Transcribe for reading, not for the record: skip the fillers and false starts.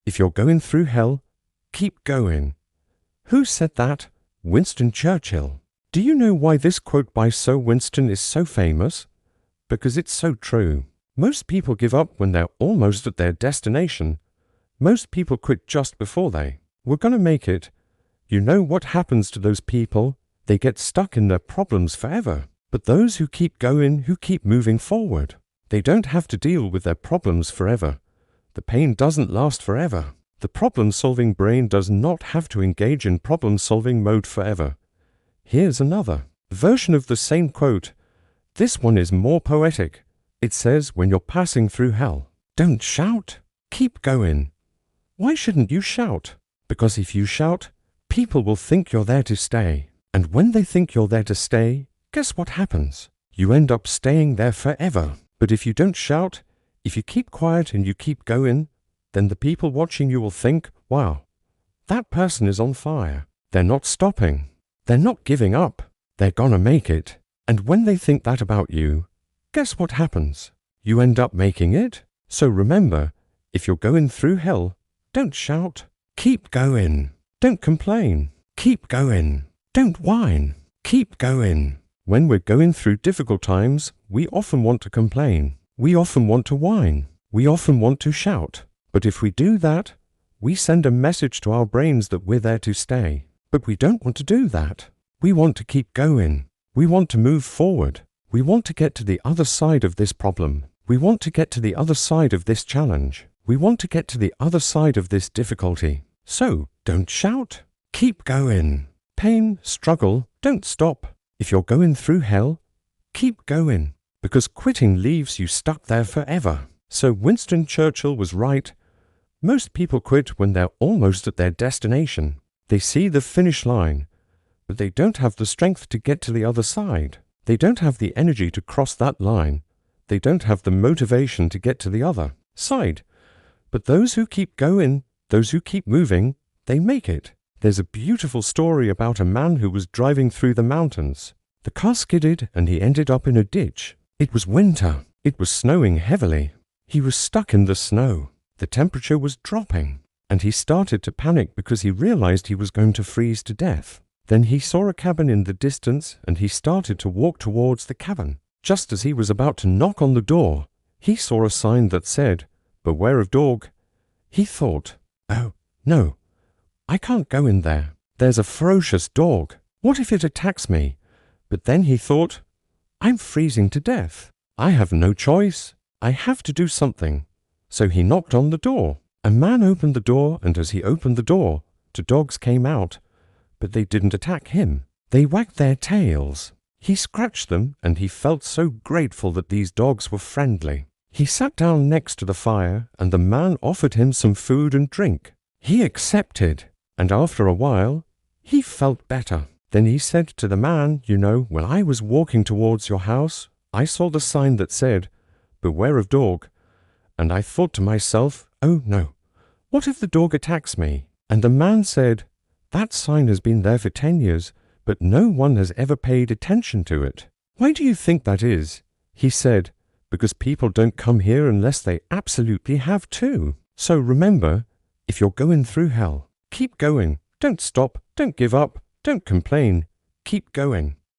if you're going through hell, keep going. Who said that? Winston Churchill. Do you know why this quote by Sir Winston is so famous? Because it's so true. Most people give up when they're almost at their destination. Most people quit just before they were gonna make it. You know what happens to those people? They get stuck in their problems forever. But those who keep going, who keep moving forward, they don't have to deal with their problems forever. The pain doesn't last forever. The problem-solving brain does not have to engage in problem-solving mode forever. Here's another version of the same quote. This one is more poetic. It says, when you're passing through hell, don't shout. Keep going. Why shouldn't you shout? Because if you shout, people will think you're there to stay. And when they think you're there to stay, guess what happens? You end up staying there forever. But if you don't shout, if you keep quiet and you keep going, then the people watching you will think, wow, that person is on fire. They're not stopping. They're not giving up. They're gonna make it. And when they think that about you, guess what happens? You end up making it. So remember, if you're going through hell, don't shout. Keep going. Don't complain. Keep going. Don't whine. Keep going. When we're going through difficult times, we often want to complain. We often want to whine. We often want to shout. But if we do that, we send a message to our brains that we're there to stay. But we don't want to do that. We want to keep going. We want to move forward. We want to get to the other side of this problem. We want to get to the other side of this challenge. We want to get to the other side of this difficulty. So, don't shout. Keep going. Pain, struggle, don't stop. If you're going through hell, keep going. Because quitting leaves you stuck there forever. So Winston Churchill was right. Most people quit when they're almost at their destination. They see the finish line, but they don't have the strength to get to the other side. They don't have the energy to cross that line. They don't have the motivation to get to the other side. But those who keep going, those who keep moving, they make it. There's a beautiful story about a man who was driving through the mountains. The car skidded and he ended up in a ditch. It was winter. It was snowing heavily. He was stuck in the snow. The temperature was dropping, and he started to panic because he realized he was going to freeze to death. Then he saw a cabin in the distance, and he started to walk towards the cabin. Just as he was about to knock on the door, he saw a sign that said, "Beware of dog." He thought, "Oh, no, I can't go in there. There's a ferocious dog. What if it attacks me?" But then he thought, "I'm freezing to death. I have no choice. I have to do something." So he knocked on the door. A man opened the door, and as he opened the door, 2 dogs came out. But they didn't attack him. They wagged their tails. He scratched them, and he felt so grateful that these dogs were friendly. He sat down next to the fire, and the man offered him some food and drink. He accepted, and after a while, he felt better. Then he said to the man, "You know, when I was walking towards your house, I saw the sign that said, 'Beware of dog.' And I thought to myself, oh no, what if the dog attacks me?" And the man said, "That sign has been there for 10 years, but no one has ever paid attention to it." "Why do you think that is?" He said, "Because people don't come here unless they absolutely have to." So remember, if you're going through hell, keep going. Don't stop. Don't give up. Don't complain. Keep going.